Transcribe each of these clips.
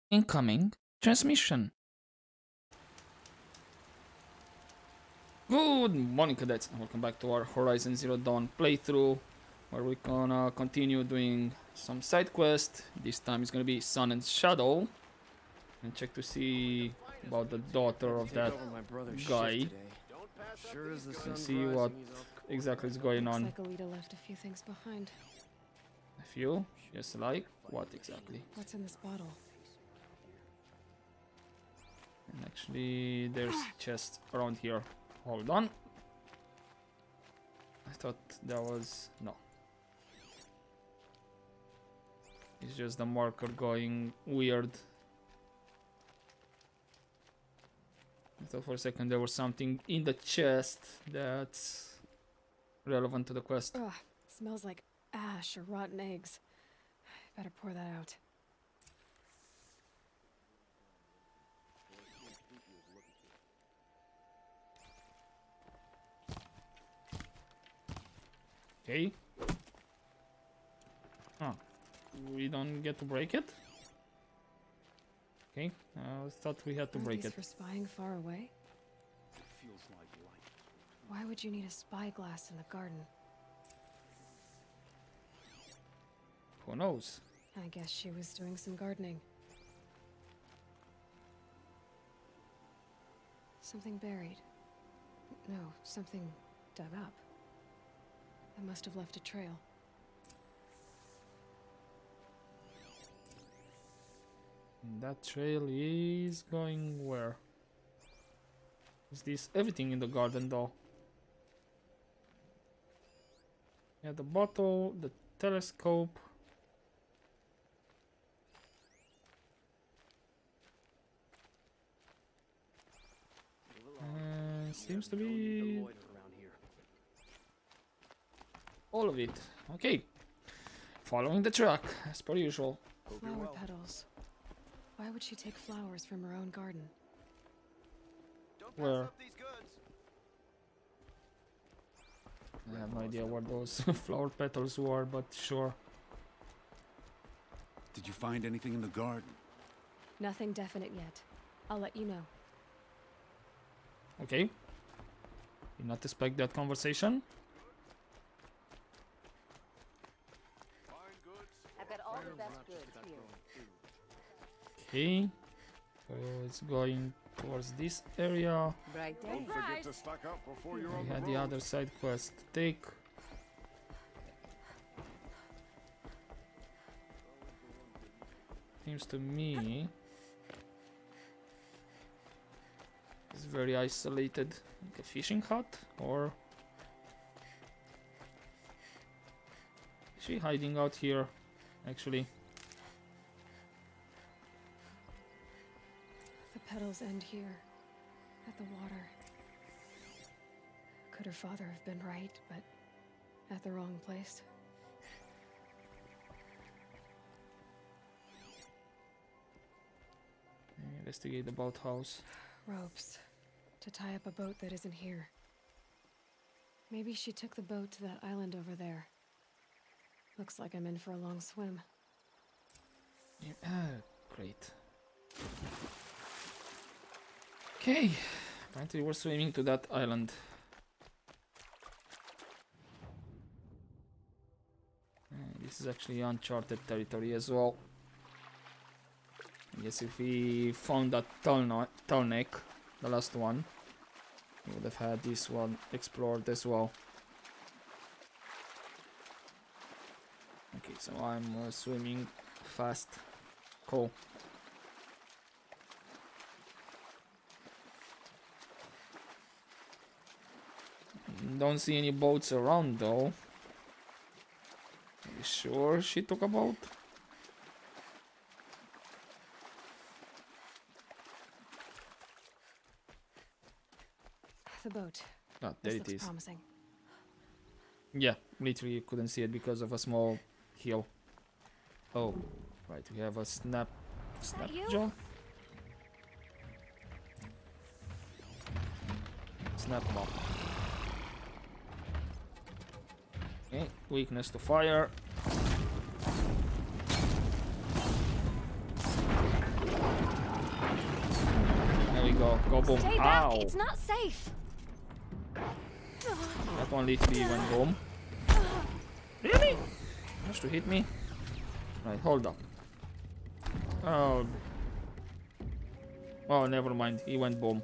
Incoming transmission. Good morning, cadets, and welcome back to our Horizon Zero Dawn playthrough, where we're gonna continue doing some side quest. This time it's gonna be Sun and Shadow, and check to see about the daughter of that guy. And see what exactly is going on. Looks like Alita left a few things behind. A few? Just like what exactly? What's in this bottle? And actually, there's chests around here. Hold on. I thought that was... no. It's just the marker going weird. I thought for a second there was something in the chest that's relevant to the quest. Ugh, it smells like ash or rotten eggs. Better pour that out. Okay. Huh. We don't get to break it? Okay. I thought we had to break it. For spying far away? Why would you need a spyglass in the garden? Who knows? I guess she was doing some gardening. Something buried. No, something dug up. It must have left a trail. And that trail is going where? Is this everything in the garden though? Yeah, the bottle, the telescope. Seems to be all of it. Okay. Following the track, as per usual. Flower petals. Why would she take flowers from her own garden? Where? I have no idea what those flower petals were, but sure. Did you find anything in the garden? Nothing definite yet. I'll let you know. Okay. Did not expect that conversation. I've got all the best goods here. Okay. So it's going towards this area. Bright day. Don't forget to stock up before you're on We the had road. the other side quest to take. Seems to me it's very isolated, like a fishing hut, or is she hiding out here actually? The petals end here, at the water. Could her father have been right, but at the wrong place? Investigate the boathouse. Ropes. To tie up a boat that isn't here. Maybe she took the boat to that island over there. Looks like I'm in for a long swim. Yeah, great. Okay, apparently we're swimming to that island. This is actually uncharted territory as well. I guess if we found that tall neck, the last one, we would have had this one explored as well. Okay, so I'm swimming fast. Cool. Don't see any boats around though. Are you sure she took a boat? The boat. Ah, there This it looks is. promising. Yeah, literally you couldn't see it because of a small hill. Oh, right, we have a snap you? jaw. Snap mob. Okay, weakness to fire. we go. Go boom. Stay back. Ow. It's not safe. That one literally went boom. Really? Just to hit me? Right, hold up. Oh. Oh, never mind. He went boom.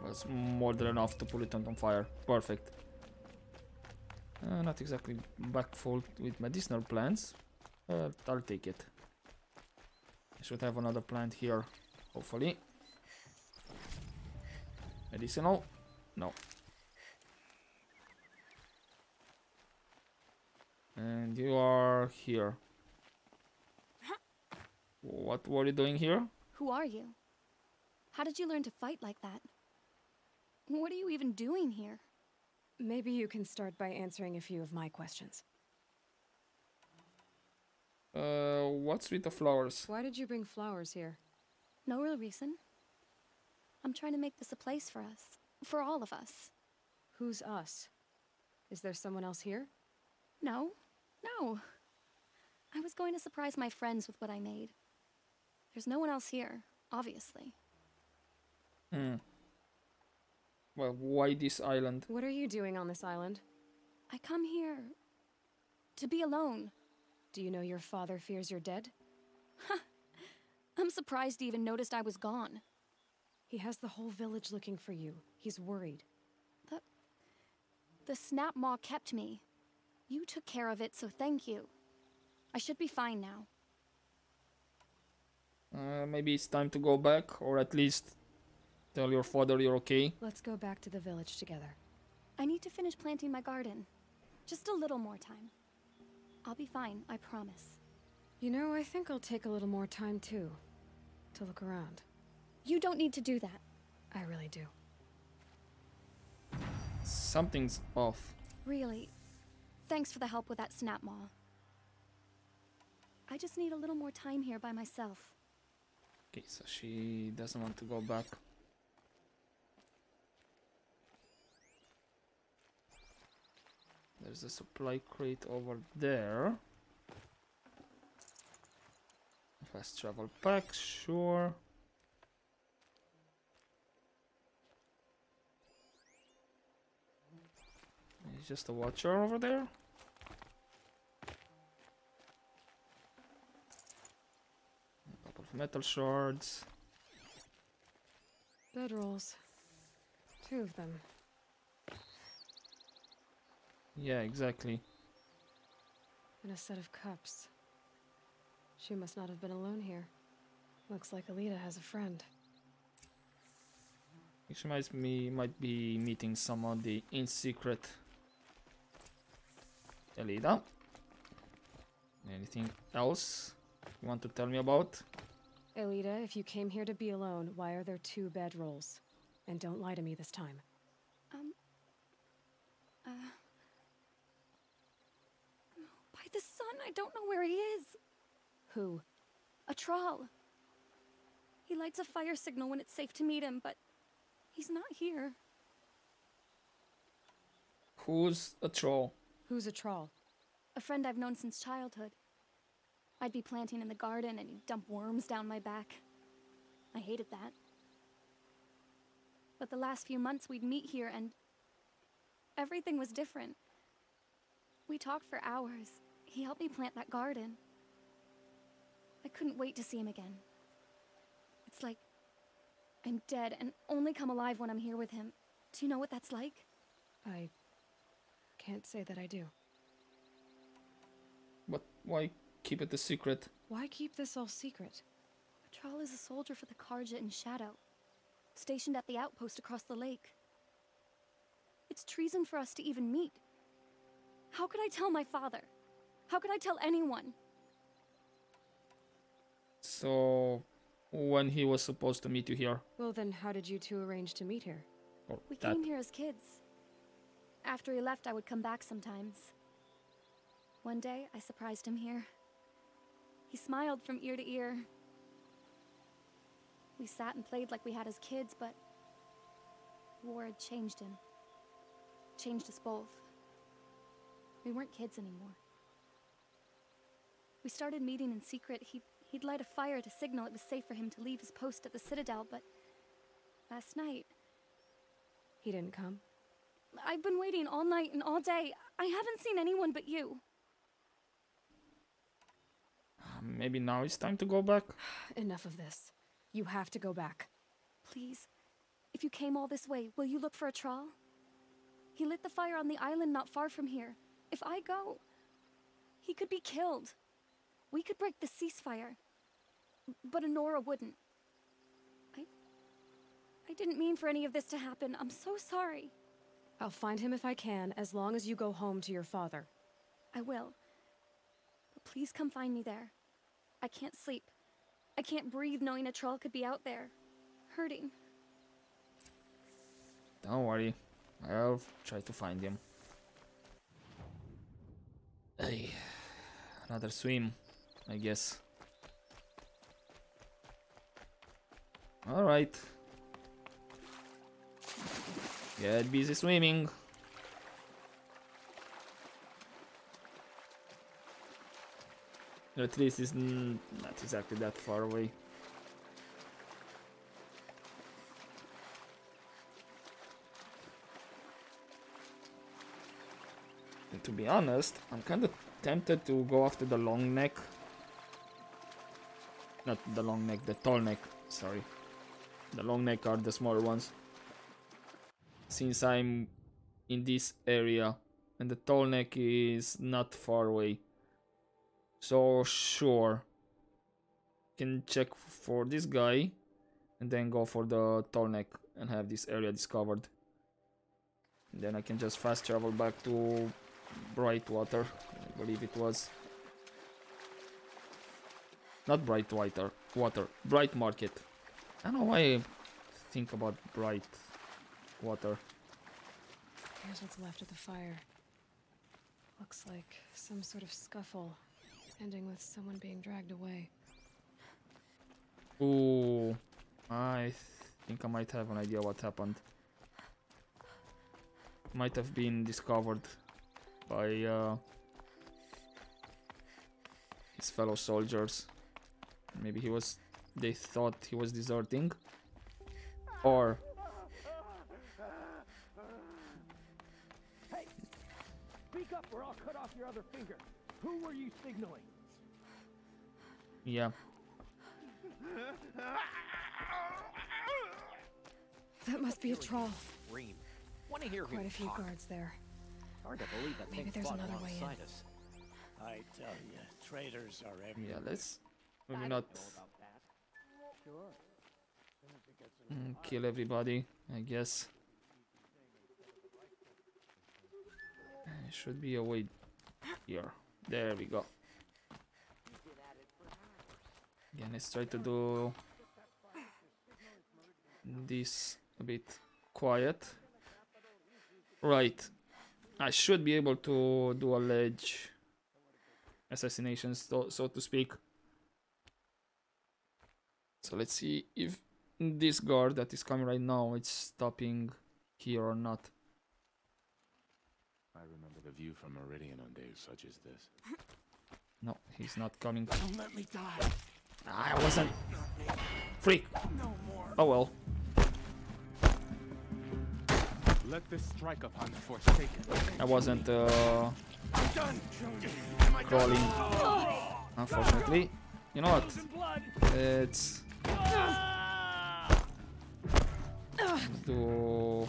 Was more than enough to pull it on fire. Perfect. Not exactly back full with medicinal plants, but I'll take it. I should have another plant here, hopefully. Medicinal? No. And you are here. What were you doing here? Who are you? How did you learn to fight like that? What are you even doing here? Maybe you can start by answering a few of my questions. What's with the flowers? Why did you bring flowers here? No real reason. I'm trying to make this a place for us. For all of us. Who's us? Is there someone else here? No. No. I was going to surprise my friends with what I made. There's no one else here, obviously. Well, why this island? What are you doing on this island? I come here to be alone. Do you know your father fears you're dead? I'm surprised he even noticed I was gone. He has the whole village looking for you. He's worried. The snap maw kept me. You took care of it, so thank you. I should be fine now. Maybe it's time to go back, or at least tell your father you're okay. Let's go back to the village together. I need to finish planting my garden. Just a little more time. I'll be fine, I promise. You know, I think I'll take a little more time too. To look around. You don't need to do that. I really do. Something's off. Really. Thanks for the help with that snap maw. I just need a little more time here by myself. Okay, so she doesn't want to go back. There's a supply crate over there. Fast travel pack, sure. It's just a watcher over there. A couple of metal shards. Bedrolls. 2 of them. Yeah, exactly. And a set of cups. She must not have been alone here. Looks like Alita has a friend. Which reminds me, might be meeting somebody in secret. Elida. Anything else you want to tell me about? Alita, if you came here to be alone, why are there 2 bedrolls? And don't lie to me this time. By the sun, I don't know where he is. Who? A troll. He lights a fire signal when it's safe to meet him, but he's not here. Who's a troll? Who's a troll? A friend I've known since childhood. I'd be planting in the garden and he'd dump worms down my back. I hated that. But the last few months we'd meet here and everything was different. We talked for hours. He helped me plant that garden. I couldn't wait to see him again. It's like I'm dead and only come alive when I'm here with him. Do you know what that's like? I can't say that I do. But why keep it a secret? Why keep this all secret? Patral is a soldier for the Karja in Shadow, stationed at the outpost across the lake. It's treason for us to even meet. How could I tell my father? How could I tell anyone? So, when he was supposed to meet you here? Well then, how did you 2 arrange to meet here? Or We that? came here as kids. After he left, I would come back sometimes. One day, I surprised him here. He smiled from ear to ear. We sat and played like we had as kids, but war had changed him. Changed us both. We weren't kids anymore. We started meeting in secret. He'd light a fire to signal it was safe for him to leave his post at the Citadel, but last night. He didn't come? I've been waiting all night and all day. I haven't seen anyone but you. Maybe now it's time to go back. Enough of this. You have to go back. Please, if you came all this way, will you look for a trawl? He lit the fire on the island not far from here. If I go, he could be killed. We could break the ceasefire, but Honora wouldn't. I didn't mean for any of this to happen. I'm so sorry. I'll find him if I can, as long as you go home to your father. I will. But please come find me there. I can't sleep. I can't breathe knowing a troll could be out there, hurting. Don't worry, I'll try to find him. Hey, another swim, I guess. Alright. Get busy swimming. At least it's not exactly that far away. And to be honest, I'm kind of tempted to go after the long neck. Not the long neck, the tall neck, sorry. The long neck are the smaller ones. Since I'm in this area and the tall neck is not far away. So sure, can check for this guy and then go for the tall neck and have this area discovered. And then I can just fast travel back to Brightwater, I believe it was. Not Brightwater, Bright Market. I don't know why I think about Brightwater. Here's what's left of the fire. Looks like some sort of scuffle, ending with someone being dragged away. Ooh, I think I might have an idea what happened. Might have been discovered by his fellow soldiers. Maybe they thought he was deserting. Or hey, speak up or I'll cut off your other finger. Who were you signaling? yeah. That must be a troll. Reem. Want to hear Quite him a few talk. guards there. Hard to believe that Maybe thing there's fought another way in. alongside us. I tell you, traitors are everywhere. Yeah, let's maybe not kill everybody, I guess. There should be a way here. There we go. Again, let's try to do this a bit quiet. Right. I should be able to do a ledge assassination, so to speak. So let's see if this guard that is coming right now is stopping here or not. I remember the view from Meridian on days such as this. No, he's not coming. Don't let me die. I wasn't. Freak. No more. Oh well. Let this strike upon the Forsaken. I wasn't Done. crawling. Unfortunately. You know what? Let's do.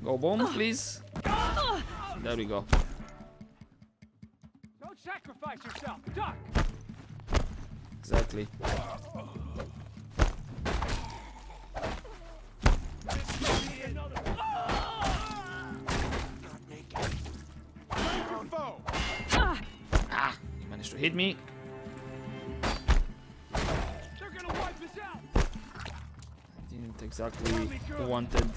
Go boom, please. There we go. Don't sacrifice yourself. Duck. Exactly. Ah, he managed to hit me. They're gonna wipe us out. Didn't exactly wanted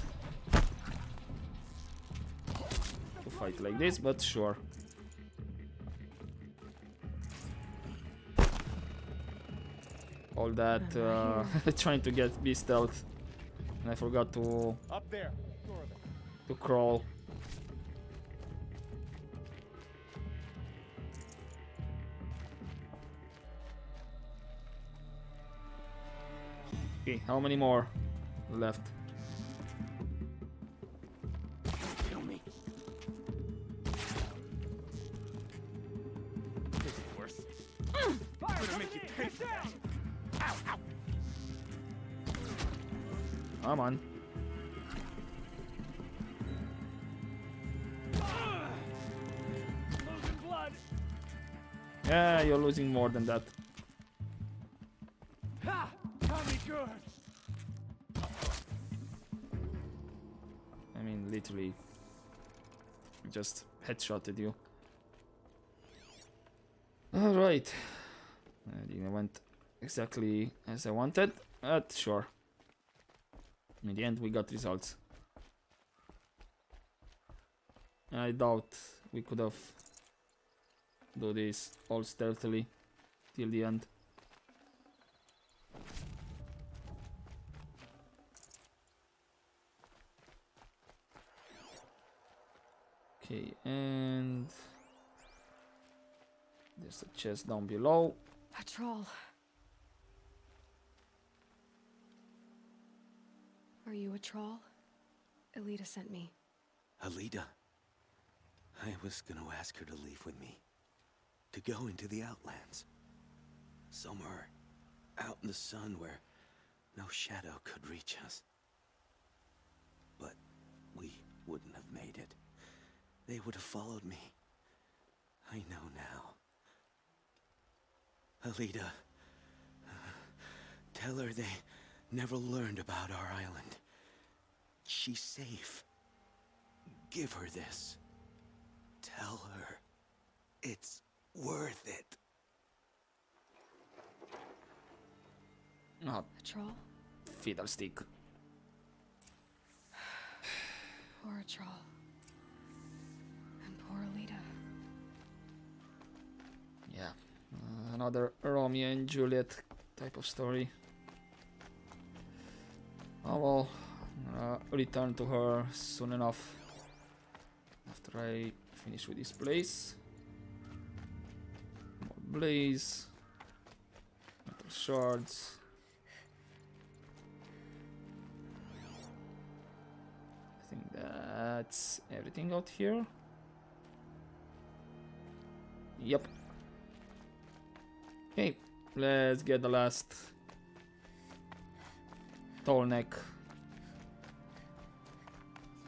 to fight like this, but sure. All that trying to be stealth, and I forgot to Up there. crawl. Okay, how many more left? Kill me. This is worse. Fire! Gonna make you pay for that. Ow, ow. Come on. Losing blood! Yeah, you're losing more than that. Ha! Tommy good! I mean, literally, just headshotted you. Alright. I think it went exactly as I wanted, but sure. In the end, we got results. I doubt we could have do this all stealthily till the end. Okay, and there's a chest down below. A troll. Are you a troll? Elita sent me. Alida. I was gonna ask her to leave with me. To go into the Outlands. Somewhere out in the sun where no shadow could reach us. But we wouldn't have made it. They would have followed me. I know now. Alida, tell her they never learned about our island. She's safe. Give her this. Tell her it's worth it. Oh, A troll? fiddlestick. Or a troll? And poor Alita. Yeah, another Romeo and Juliet type of story. Oh well, return to her soon enough after I finish with this place. More blaze, metal shards. I think that's everything out here. Yep. Okay, let's get the last tall neck.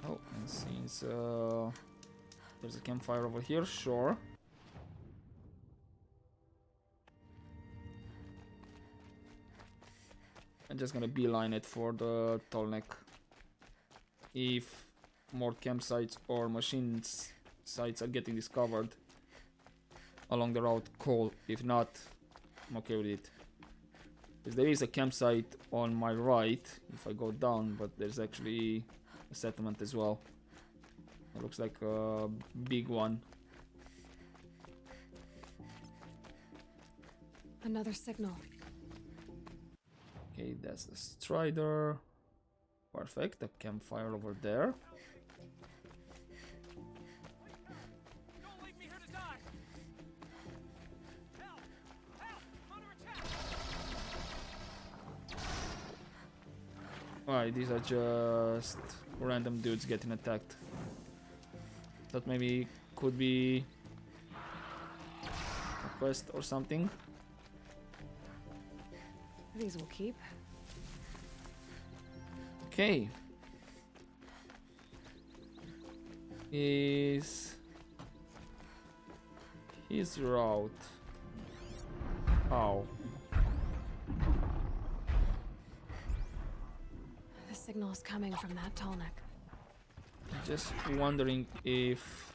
Oh, and since there's a campfire over here, sure. I'm just gonna beeline it for the tall neck. If more campsites or machines sites are getting discovered along the route, cool. If not, I'm okay with it. Because there is a campsite on my right if I go down, but there's actually a settlement as well. It looks like a big one. Another signal. Okay, that's the Strider. Perfect, a campfire over there. Don't leave me here to die! Help! Help! I'm under attack! Alright, these are just random dudes getting attacked. That maybe could be a quest or something. These will keep. Okay. Is his route? How? The signal is coming from that tall neck. Just wondering if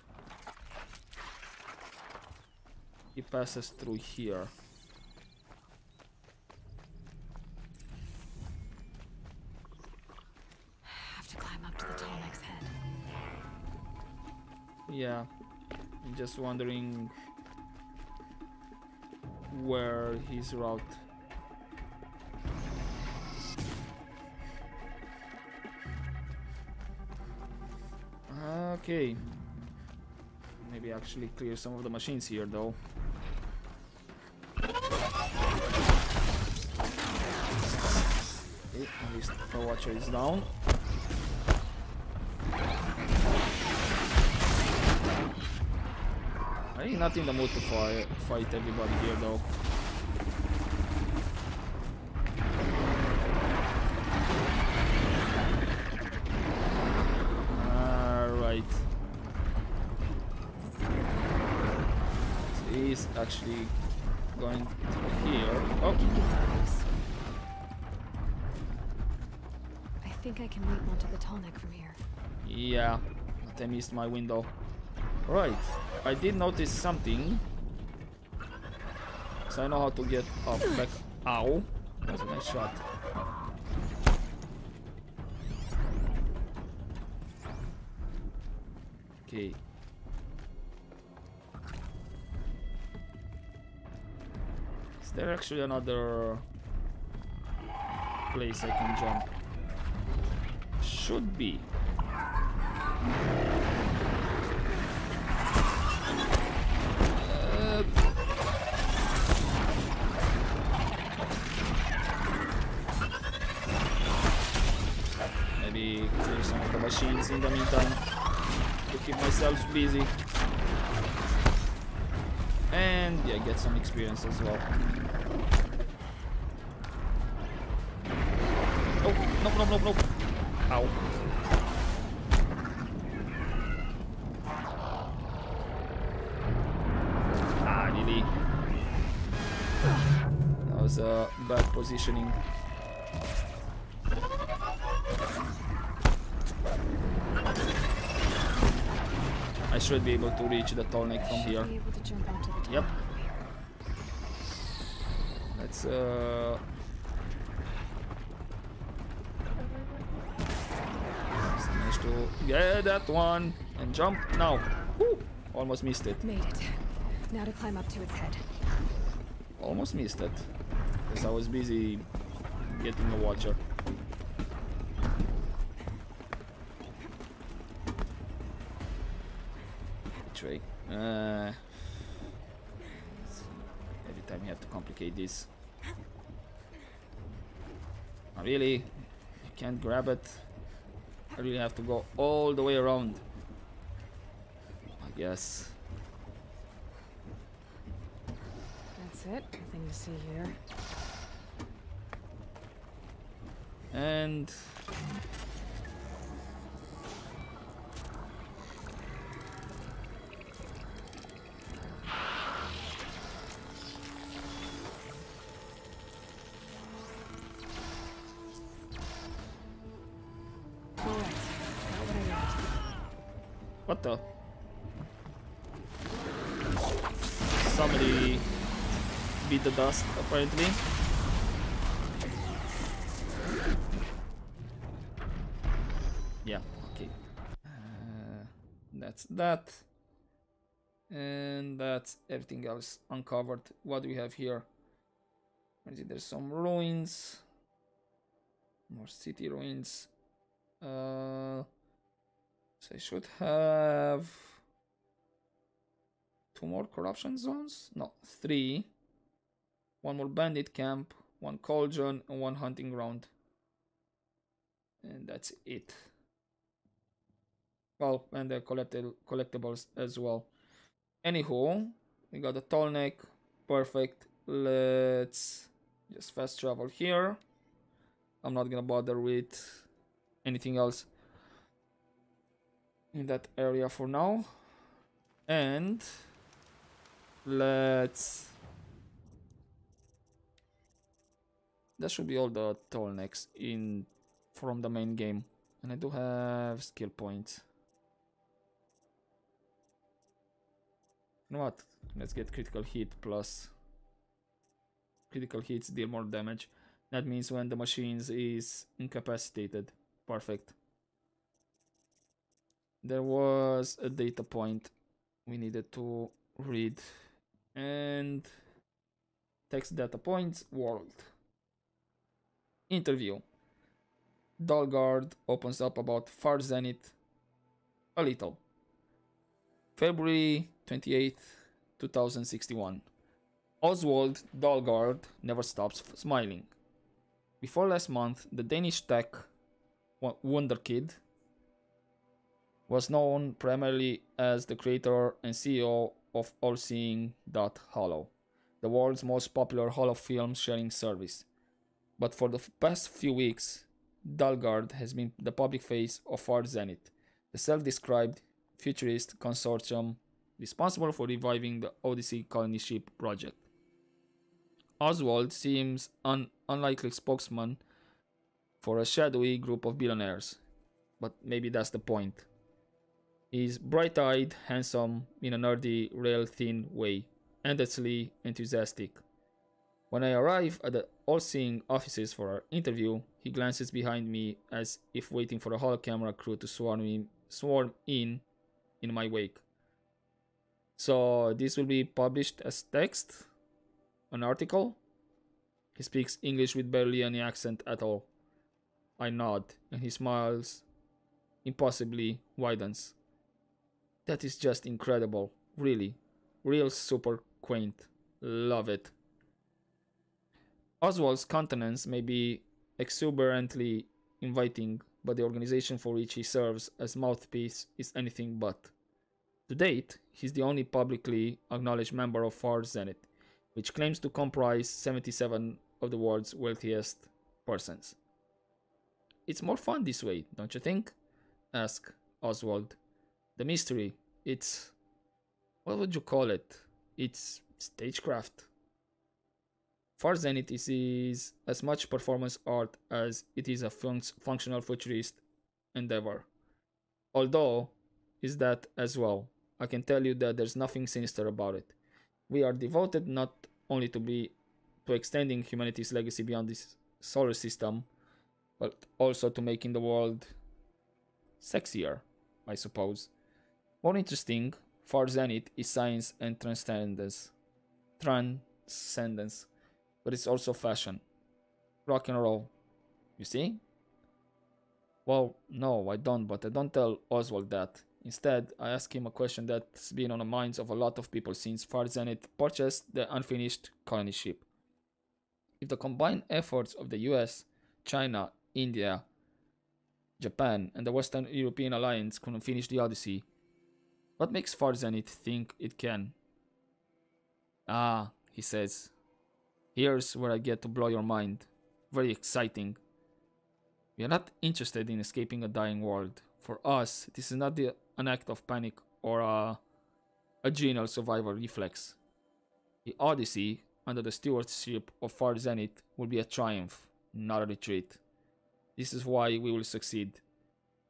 he passes through here. Have to climb up to the tall neck's head. Yeah, I'm just wondering where his route. Okay, maybe actually clear some of the machines here though. Okay, at least the watcher is down. I'm not in the mood to fight everybody here though. Alright. So he's actually going to here. Oh. I think I can leap onto the tall neck from here. Yeah, but I missed my window. Right, I did notice something. So I know how to get up back. Ow, that was a nice shot. Okay. Is there actually another place I can jump? Should be. Maybe clear some of the machines in the meantime to keep myself busy. And yeah, get some experience as well. Oh, no. Ow. Ah, really? That was a bad positioning. I should be able to reach the tall neck from here. Be able to jump onto the tall Yep. neck. Let's manage to get that one and jump now. Woo! Almost missed it. Made it. Now to climb up to its head. Almost missed it. Because I was busy getting the watcher. Which way? Every time you have to complicate this. Oh, really? You can't grab it? I really have to go all the way around. I guess. That's it. Nothing to see here. And Alright. Got what I need. what the? Somebody beat the dust apparently. Yeah, okay. That's that. And that's everything else uncovered. What do we have here? There's some ruins. More city ruins. So I should have 2 more corruption zones? No, 3. 1 more bandit camp, 1 cauldron, and 1 hunting ground. And that's it. Well, and the collectibles as well. Anywho, we got the tall neck. Perfect. Let's just fast travel here. I'm not gonna bother with anything else in that area for now. And let's... That should be all the tall necks in from the main game. And I do have skill points. You know what? Let's get critical hit plus. Critical hits deal more damage. That means when the machines is incapacitated. Perfect. There was a data point we needed to read. And text data points, world. Interview. Dalgard opens up about Far Zenith a little. February 28th, 2061. Oswald Dalgard never stops smiling. Before last month, the Danish tech wonderkid was known primarily as the creator and CEO of Allseeing.Hollow, the world's most popular Hollow film sharing service. But for the past few weeks, Dalgard has been the public face of Far Zenith, the self-described futurist consortium responsible for reviving the Odyssey colony ship project. Oswald seems an unlikely spokesman for a shadowy group of billionaires, but maybe that's the point. He's bright-eyed, handsome, in a nerdy, rail-thin way, endlessly enthusiastic. When I arrive at the all-seeing offices for our interview, he glances behind me as if waiting for a holocamera crew to swarm in my wake. So this will be published as text? An article? He speaks English with barely any accent at all. I nod, and he smiles impossibly widens. That is just incredible, really. Real super quaint. Love it. Oswald's countenance may be exuberantly inviting, but the organization for which he serves as mouthpiece is anything but. To date, he's the only publicly acknowledged member of Far Zenith, which claims to comprise 77 of the world's wealthiest persons. It's more fun this way, don't you think? Asked Oswald. The mystery, it's... what would you call it? It's stagecraft. Far Zenith is as much performance art as it is a functional futurist endeavor. Although, is that as well. I can tell you that there's nothing sinister about it. We are devoted not only to extending humanity's legacy beyond this solar system, but also to making the world sexier, I suppose. More interesting, Far Zenith is science and transcendence, but it's also fashion, rock and roll. You see? Well, no, I don't, but I don't tell Oswald that. Instead, I ask him a question that's been on the minds of a lot of people since Far Zenith purchased the unfinished colony ship. If the combined efforts of the US, China, India, Japan, and the Western European Alliance couldn't finish the Odyssey, what makes Far Zenith think it can? Ah, he says. Here's where I get to blow your mind. Very exciting. We are not interested in escaping a dying world. For us, this is not an act of panic or a genial survival reflex. The Odyssey, under the stewardship of Far Zenith, will be a triumph, not a retreat. This is why we will succeed.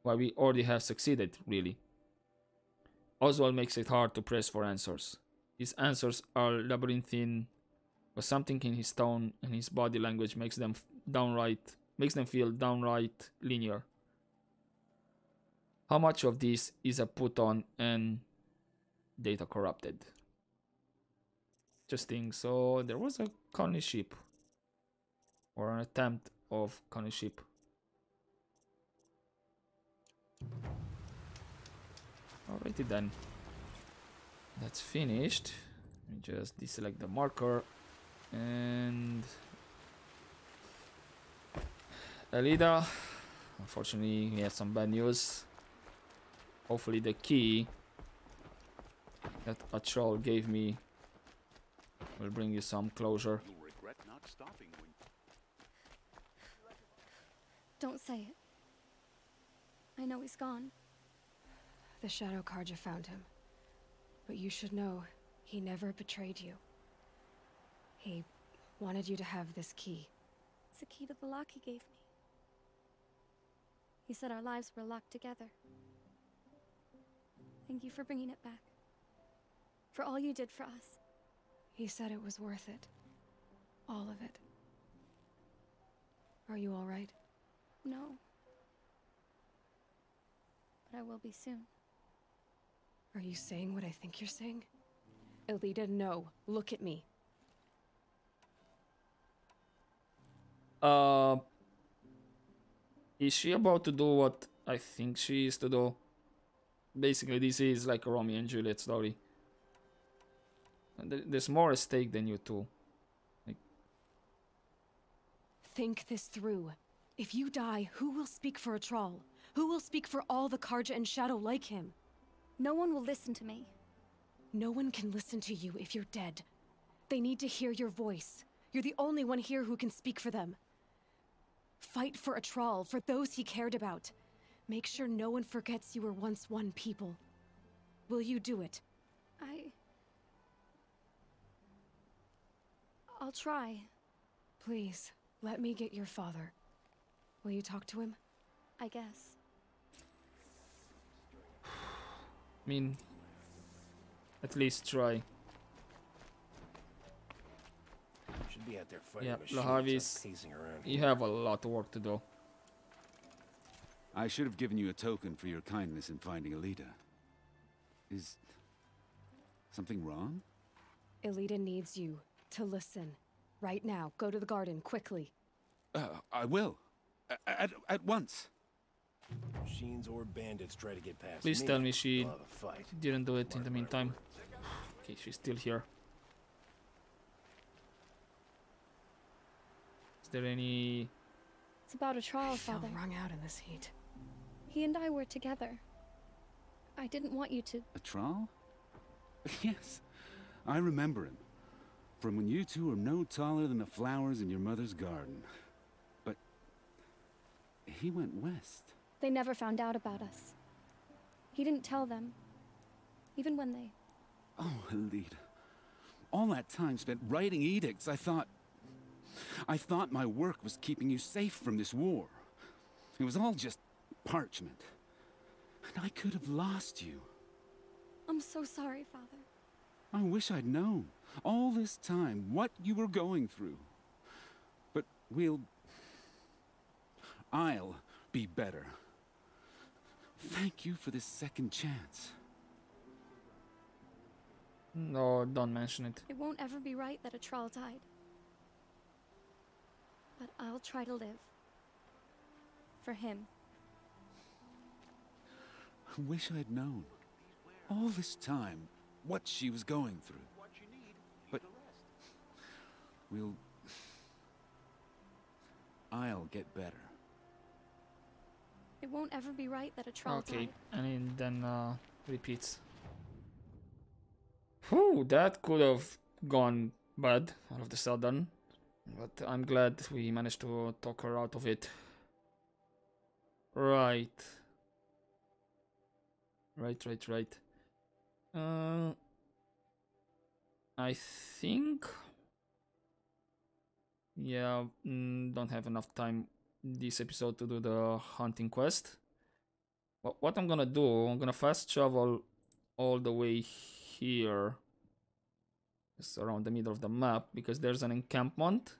Why we already have succeeded, really. Oswald makes it hard to press for answers. His answers are labyrinthine, but something in his tone and his body language makes them feel downright linear. How much of this is a put on and data corrupted? Interesting. So there was a colony ship, or an attempt of colony ship. Alrighty then. That's finished. Let me just deselect the marker. And Elida, unfortunately, we have some bad news. Hopefully the key that a troll gave me will bring you some closure. You'll regret not stopping when... Don't say it. I know he's gone. The Shadow Carja found him. But you should know, he never betrayed you. He wanted you to have this key. It's a key to the lock he gave me. He said our lives were locked together. Thank you for bringing it back. For all you did for us. He said it was worth it. All of it. Are you all right? No. But I will be soon. Are you saying what I think you're saying? Elida, no. Look at me. Is she about to do what I think she is to do? Basically, this is like a Romeo and Juliet story. There's more at stake than you two. Like... think this through. If you die, who will speak for a troll? Who will speak for all the Karja and Shadow like him? No one will listen to me. No one can listen to you if you're dead. They need to hear your voice. You're the only one here who can speak for them. Fight for a troll, for those he cared about. Make sure no one forgets you were once one people. Will you do it? I'll try. Please, let me get your father. Will you talk to him? I guess. I mean, at least try. Should be out there fighting Yeah, machines, Lahavis, not pacing around you here. have a lot of work to do. I should have given you a token for your kindness in finding Alita. Is something wrong? Elita needs you to listen. Right now, go to the garden, quickly. I will. At once. Machines or bandits try to get past Please me. tell me she We'll have a fight. didn't do it in the meantime. Okay, she's still here. Is there any... It's about a trial, I feel Father. wrung out in this heat. He and I were together. I didn't want you to... A trial? Yes, I remember him. From when you two were no taller than the flowers in your mother's garden. But he went west. They never found out about us. He didn't tell them. Even when they... Oh, Alita. All that time spent writing edicts, I thought my work was keeping you safe from this war. It was all just parchment. And I could have lost you. I'm so sorry, Father. I wish I'd known, all this time, what you were going through. But I'll be better. Thank you for this second chance. No, don't mention it. It won't ever be right that a troll died. But I'll try to live. For him. I wish I'd known, all this time, what she was going through. But I'll get better. It won't ever be right that a troll Okay, died. and then repeats. Whew, that could have gone bad all of the sudden. But I'm glad we managed to talk her out of it. Right. Right. I think... Yeah, don't have enough time this episode to do the hunting quest. But what I'm gonna do, I'm gonna fast travel all the way here. It's around the middle of the map, because there's an encampment.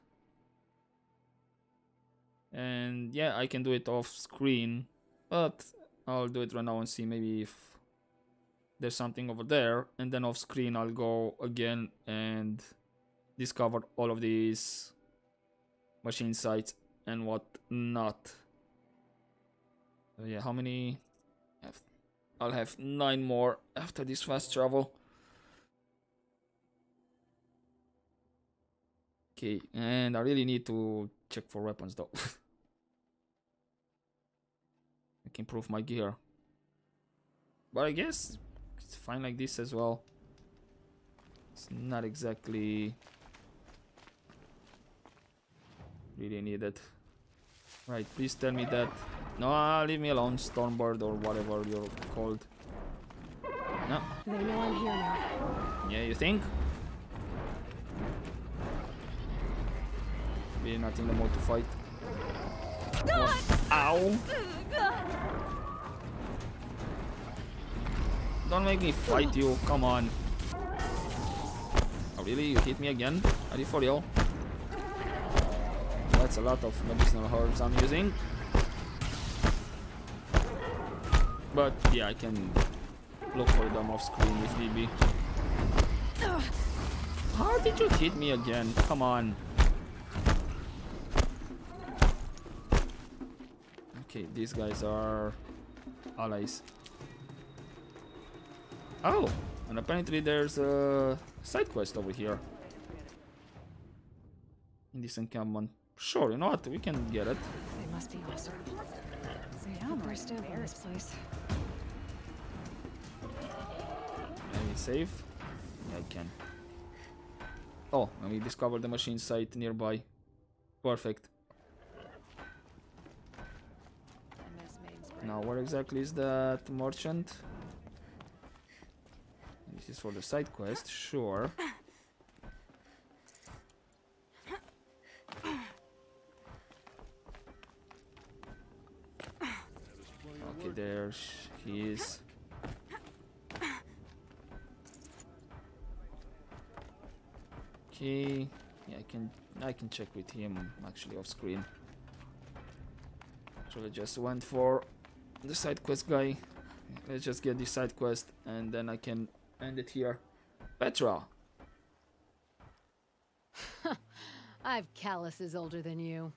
And yeah, I can do it off screen, but I'll do it right now and see maybe if there's something over there, and then off screen I'll go again and discover all of these machine sites and what not. So yeah, how many? I'll have 9 more after this fast travel. Okay, and I really need to check for weapons though. I can improve my gear. But I guess it's fine like this as well. It's not exactly really needed. Right, please tell me that. No, leave me alone, Stormbird or whatever you're called. No. They know I'm here now. Yeah, you think? Maybe not in the mode to fight. What? Ow! Don't make me fight you, come on. Oh really? You hit me again? Are you for real? That's a lot of medicinal herbs I'm using. But yeah, I can look for them off screen if need be. How did you hit me again? Come on. Okay, these guys are allies. Oh, and apparently there's a side quest over here in this encampment. Sure, you know what? We can get it. They must be awesome. Say, I hope they're still in this place. Maybe save? Yeah, I can. Oh, and we discovered the machine site nearby. Perfect. Now, where exactly is that merchant? This is for the side quest, sure. Okay, there he is. Okay, yeah, I can check with him actually off screen. So I just went for the side quest guy. Let's just get this side quest and then I can end it here. Petra! I've calluses older than you.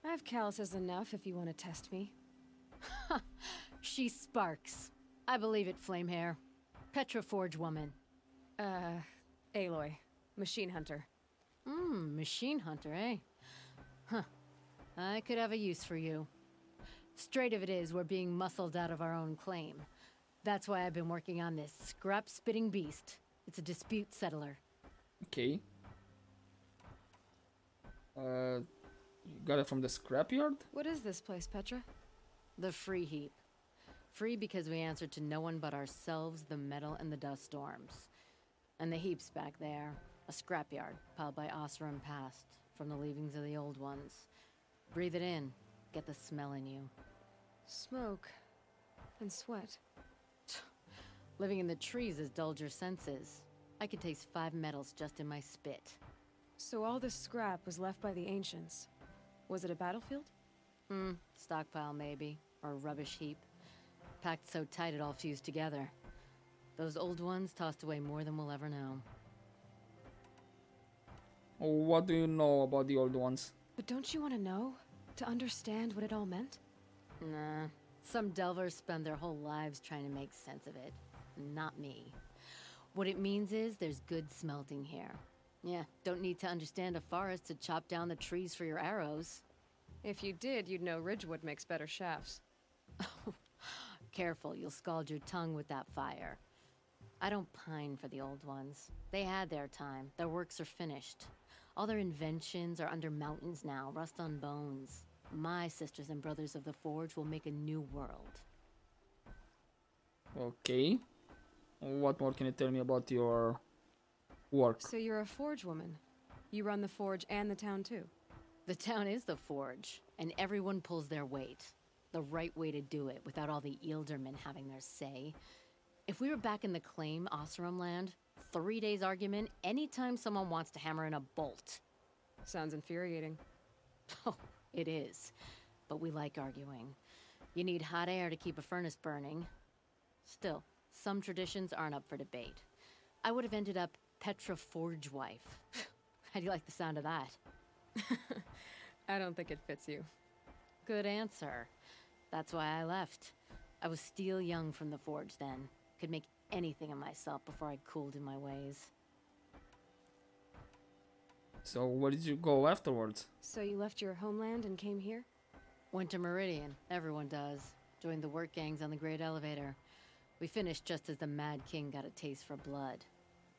I have calluses enough if you want to test me. She sparks. I believe it, Flamehair. Petra Forge woman. Aloy. Machine hunter. Machine hunter, eh? Huh. I could have a use for you. Straight of it is, we're being muscled out of our own claim. That's why I've been working on this scrap-spitting beast. It's a dispute settler. Okay. You got it from the scrapyard? What is this place, Petra? The Free Heap. Free because we answered to no one but ourselves, the metal, and the dust storms. And the heap's back there. A scrapyard, piled by Osram past, from the leavings of the old ones. Breathe it in. Get the smell in you. Smoke. And sweat. Living in the trees has dulled your senses. I could taste 5 metals just in my spit. So all this scrap was left by the ancients. Was it a battlefield? Stockpile maybe. Or a rubbish heap. Packed so tight it all fused together. Those old ones tossed away more than we'll ever know. What do you know about the old ones? But don't you want to know? To understand what it all meant? Nah. Some delvers spend their whole lives trying to make sense of it. Not me. What it means is there's good smelting here. Yeah, don't need to understand a forest to chop down the trees for your arrows. If you did, you'd know Ridgewood makes better shafts. Careful, you'll scald your tongue with that fire. I don't pine for the old ones. They had their time. Their works are finished. All their inventions are under mountains now, rust on bones. My sisters and brothers of the Forge will make a new world. Okay. What more can you tell me about your work? So you're a Forge woman. You run the Forge and the town too. The town is the Forge, and everyone pulls their weight. The right way to do it, without all the Eildermen having their say. If we were back in the claim Osram land, 3 days argument anytime someone wants to hammer in a bolt. Sounds infuriating. Oh, it is. But we like arguing. You need hot air to keep a furnace burning. Still, some traditions aren't up for debate. I would have ended up Petra Forge wife. How do you like the sound of that? I don't think it fits you. Good answer. That's why I left. I was steel young from the Forge then. Could make anything of myself before I cooled in my ways. So where did you go afterwards? So you left your homeland and came here? Went to Meridian. Everyone does. Joined the work gangs on the Great Elevator. We finished just as the Mad King got a taste for blood.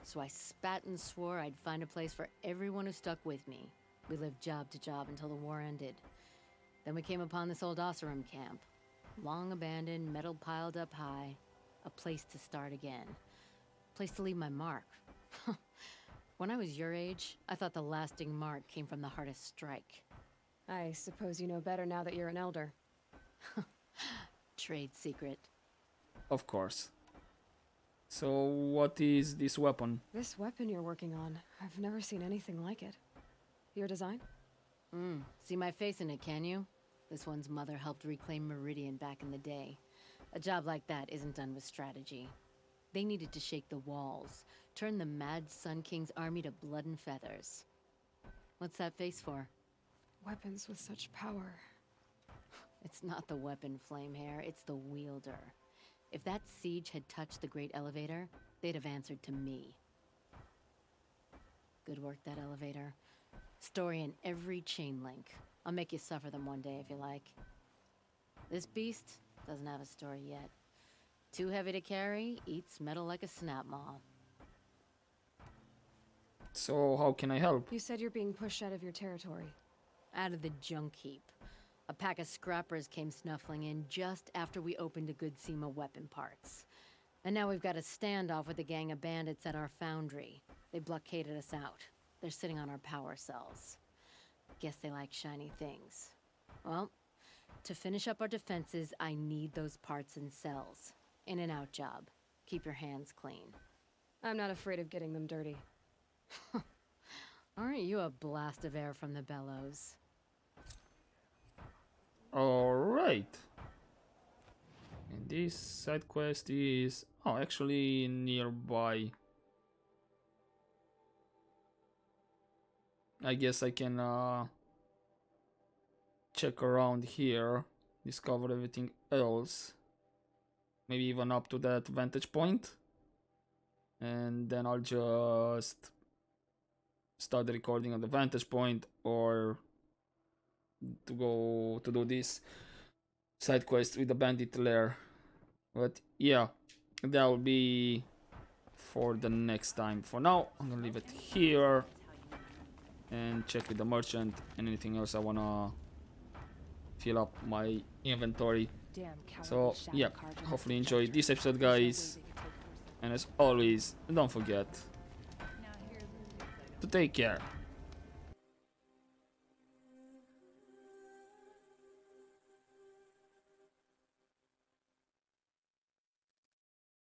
So I spat and swore I'd find a place for everyone who stuck with me. We lived job to job until the war ended. Then we came upon this old Osram camp. Long abandoned, metal piled up high. A place to start again. Place to leave my mark. When I was your age, I thought the lasting mark came from the hardest strike. I suppose you know better now that you're an elder. Trade secret. Of course. So what is this weapon? This weapon you're working on, I've never seen anything like it. Your design? See my face in it, can you? This one's mother helped reclaim Meridian back in the day. A job like that isn't done with strategy. They needed to shake the walls, turn the mad Sun King's army to blood and feathers. What's that face for? Weapons with such power. It's not the weapon, Flamehair, it's the wielder. If that siege had touched the Great Elevator, they'd have answered to me. Good work, that elevator. Story in every chain link. I'll make you suffer them one day if you like. This beast doesn't have a story yet. Too heavy to carry, eats metal like a snap maw. So how can I help? You said you're being pushed out of your territory. Out of the junk heap. A pack of scrappers came snuffling in just after we opened a good seam of weapon parts. And now we've got a standoff with a gang of bandits at our foundry. They blockaded us out. They're sitting on our power cells. Guess they like shiny things. Well, to finish up our defenses, I need those parts and cells. In and out job. Keep your hands clean. I'm not afraid of getting them dirty. Aren't you a blast of air from the bellows? Alright. And this side quest is... oh, actually nearby. I guess I can check around here, discover everything else. Maybe even up to that vantage point. And then I'll just start the recording on the vantage point, or to go to do this side quest with the bandit lair. But yeah, that will be for the next time. For now, I'm gonna leave it here and check with the merchant and anything else I wanna fill up my inventory. So yeah, hopefully enjoy this episode, guys, and as always, don't forget to take care.